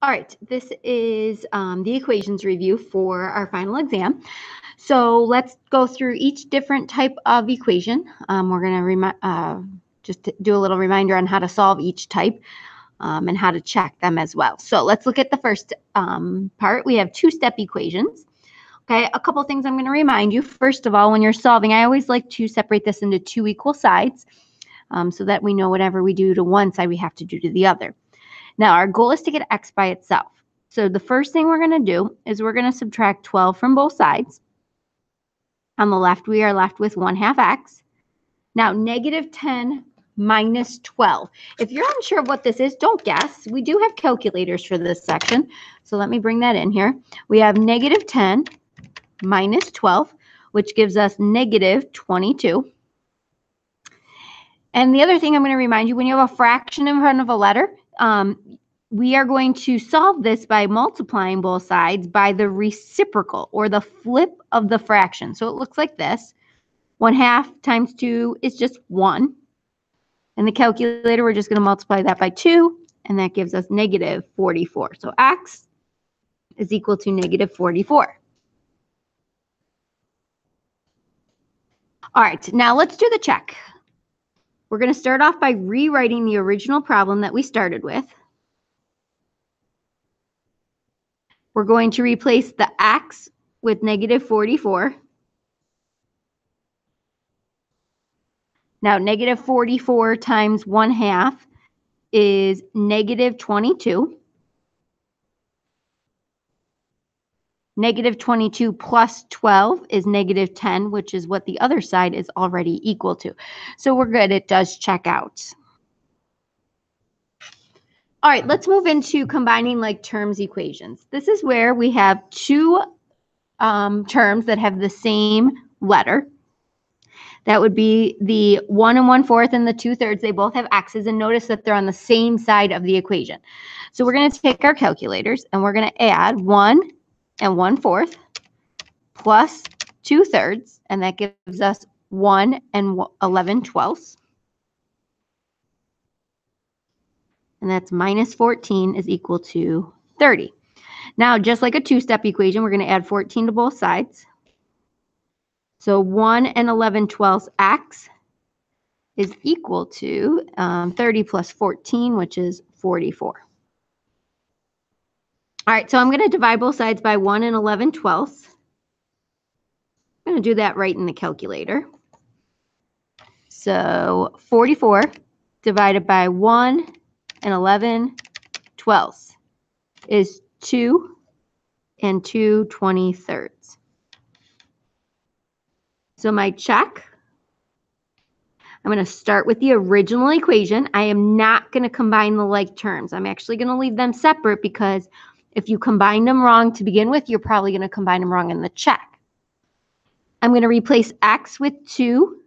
All right, this is the equations review for our final exam. So let's go through each different type of equation. We're going to just do a little reminder on how to solve each type and how to check them as well. So let's look at the first part. We have two-step equations. Okay, a couple things I'm going to remind you. First of all, when you're solving, I always like to separate this into two equal sides so that we know whatever we do to one side, we have to do to the other. Now, our goal is to get x by itself. So the first thing we're going to do is we're going to subtract 12 from both sides. On the left, we are left with 1/2 x. Now, negative 10 minus 12. If you're unsure of what this is, don't guess. We do have calculators for this section. So let me bring that in here. We have negative 10 minus 12, which gives us negative 22. And the other thing I'm going to remind you, when you have a fraction in front of a letter, we are going to solve this by multiplying both sides by the reciprocal or the flip of the fraction. So it looks like this. 1/2 times 2 is just 1. In the calculator, we're just going to multiply that by 2, and that gives us negative 44. So x is equal to negative 44. All right, now let's do the check. We're going to start off by rewriting the original problem that we started with. We're going to replace the x with negative 44. Now, negative 44 times 1/2 is negative 22. Negative 22 plus 12 is negative 10, which is what the other side is already equal to. So we're good. It does check out. All right, let's move into combining like terms equations. This is where we have two terms that have the same letter. That would be the 1 1/4 and the 2/3. They both have x's, and notice that they're on the same side of the equation. So we're going to take our calculators and we're going to add 1 1/4 plus 2/3, and that gives us 1 11/12. And that's minus 14 is equal to 30. Now, just like a two-step equation, we're going to add 14 to both sides. So 1 11/12 x is equal to 30 plus 14, which is 44. All right, so I'm going to divide both sides by 1 11/12. I'm going to do that right in the calculator. So 44 divided by 1 11/12 is 2 2/23. So my check, I'm going to start with the original equation. I am not going to combine the like terms. I'm actually going to leave them separate because if you combine them wrong to begin with, you're probably going to combine them wrong in the check. I'm going to replace x with 2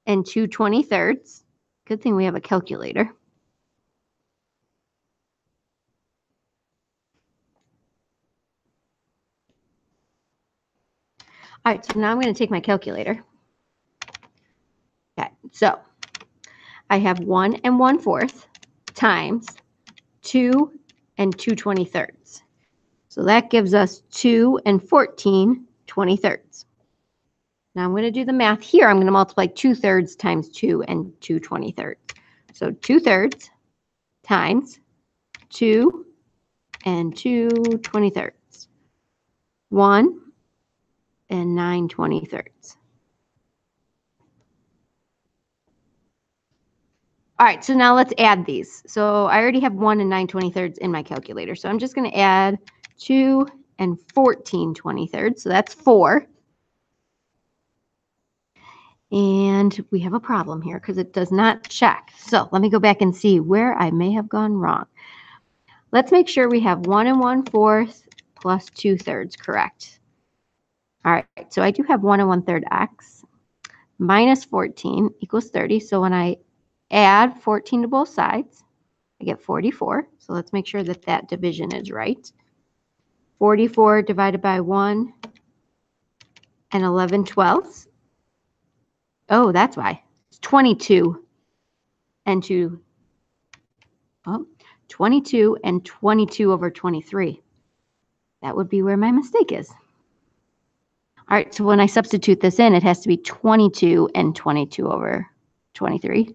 2/23. Good thing we have a calculator. All right, so now I'm going to take my calculator. Okay, so I have 1 1/4 times 2 2/23. So that gives us 2 14/23. Now I'm going to do the math here. I'm going to multiply 2/3 times 2 2/23. So 2/3 times 2 2/23. 1 9/23. All right, so now let's add these. So I already have 1 9/23 in my calculator. So I'm just going to add 2 14/23. So that's 4. And we have a problem here because it does not check. So let me go back and see where I may have gone wrong. Let's make sure we have 1 1/4 plus 2/3 correct. All right, so I do have 1 1/3 x minus 14 equals 30. So when I add 14 to both sides, I get 44. So let's make sure that that division is right. 44 divided by 1 11/12. Oh, that's why. It's 22 2. Oh, 22 and 22 over 23. That would be where my mistake is. All right, so when I substitute this in, it has to be 22 and 22 over 23.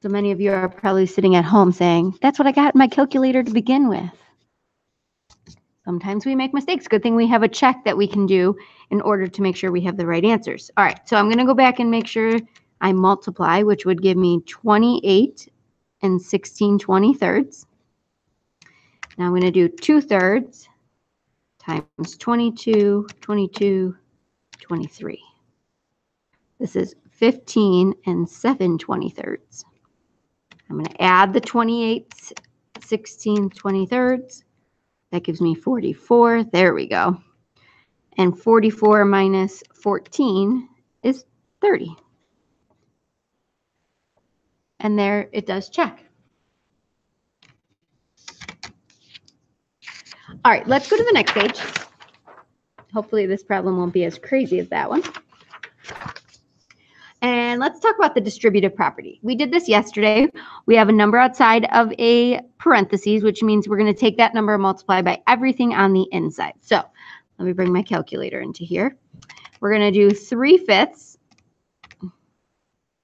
So many of you are probably sitting at home saying, that's what I got in my calculator to begin with. Sometimes we make mistakes. Good thing we have a check that we can do in order to make sure we have the right answers. All right, so I'm going to go back and make sure I multiply, which would give me 28 and 16/23. Now I'm going to do 2/3 times 22, 22, 23. This is 15 and 7/23. I'm going to add the 28 16/23. That gives me 44. There we go. And 44 minus 14 is 30. And there it does check. All right, let's go to the next page. Hopefully this problem won't be as crazy as that one. And let's talk about the distributive property. We did this yesterday. We have a number outside of a parentheses, which means we're going to take that number and multiply by everything on the inside. So let me bring my calculator into here. We're going to do 3/5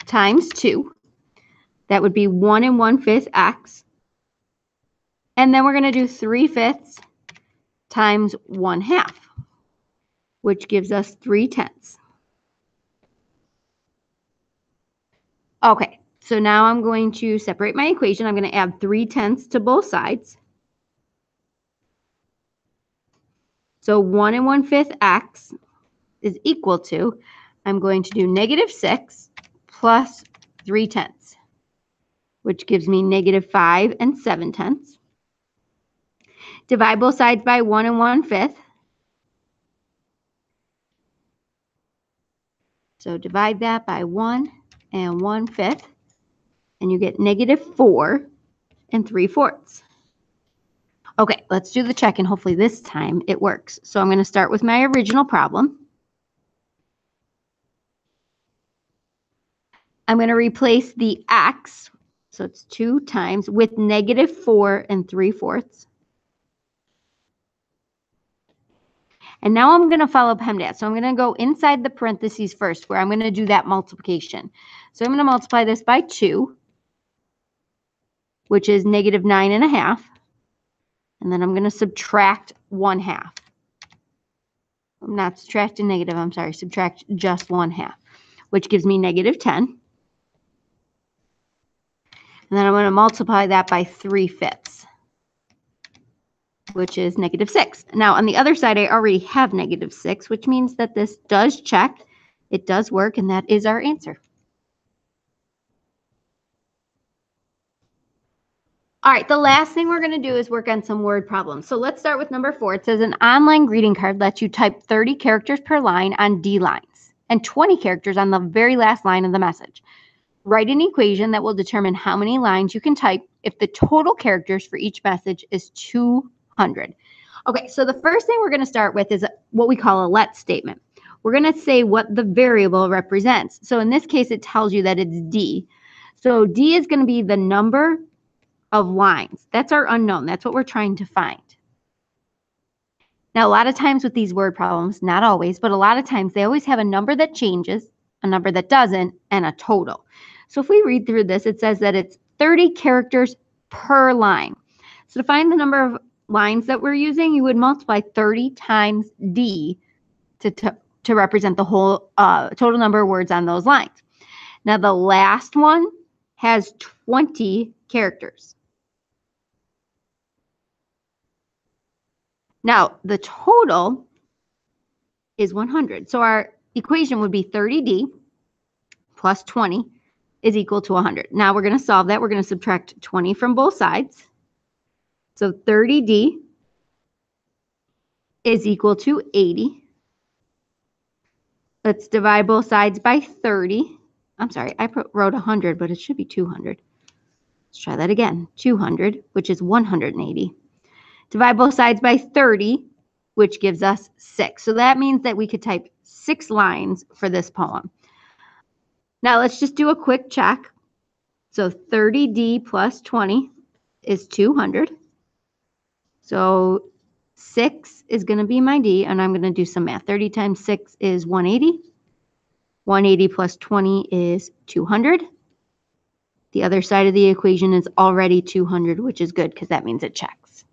times 2. That would be 1 1/5 x. And then we're going to do 3/5 times 1/2, which gives us 3/10. Okay, so now I'm going to separate my equation. I'm going to add 3/10 to both sides. So 1 1/5 x is equal to, I'm going to do -6 plus 3/10, which gives me -5 and 7/10. Divide both sides by 1 1/5. So divide that by 1 1/5, and you get -4 3/4. Okay, let's do the check, and hopefully this time it works. So I'm going to start with my original problem. I'm going to replace the x, so it's 2 times, with -4 3/4. And now I'm going to follow PEMDAS. So I'm going to go inside the parentheses first, where I'm going to do that multiplication. So I'm going to multiply this by 2, which is -9.5. And then I'm going to subtract 1/2. I'm not subtracting negative, I'm sorry, subtract just 1/2, which gives me -10. And then I'm going to multiply that by 3/5, which is -6. Now on the other side, I already have -6, which means that this does check. It does work, and that is our answer. All right, the last thing we're going to do is work on some word problems. So let's start with number 4. It says an online greeting card lets you type 30 characters per line on D lines and 20 characters on the very last line of the message. Write an equation that will determine how many lines you can type if the total characters for each message is 200. Okay, so the first thing we're going to start with is what we call a let statement. We're going to say what the variable represents. So in this case, it tells you that it's D. So D is going to be the number of lines. That's our unknown. That's what we're trying to find. Now, a lot of times with these word problems, not always, but a lot of times they always have a number that changes, a number that doesn't, and a total. So if we read through this, it says that it's 30 characters per line. So to find the number of lines that we're using, you would multiply 30 times D to represent the whole total number of words on those lines. Now, the last one has 20 characters. Now, the total is 100. So our equation would be 30D plus 20 is equal to 100. Now we're going to solve that. We're going to subtract 20 from both sides. So 30D is equal to 80. Let's divide both sides by 30. I'm sorry, I wrote 100, but it should be 200. Let's try that again. 200, which is 180. Divide both sides by 30, which gives us 6. So that means that we could type 6 lines for this poem. Now let's just do a quick check. So 30D plus 20 is 200. So 6 is going to be my D, and I'm going to do some math. 30 times 6 is 180. 180 plus 20 is 200. The other side of the equation is already 200, which is good because that means it checks.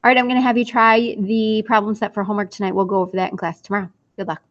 All right, I'm going to have you try the problem set for homework tonight. We'll go over that in class tomorrow. Good luck.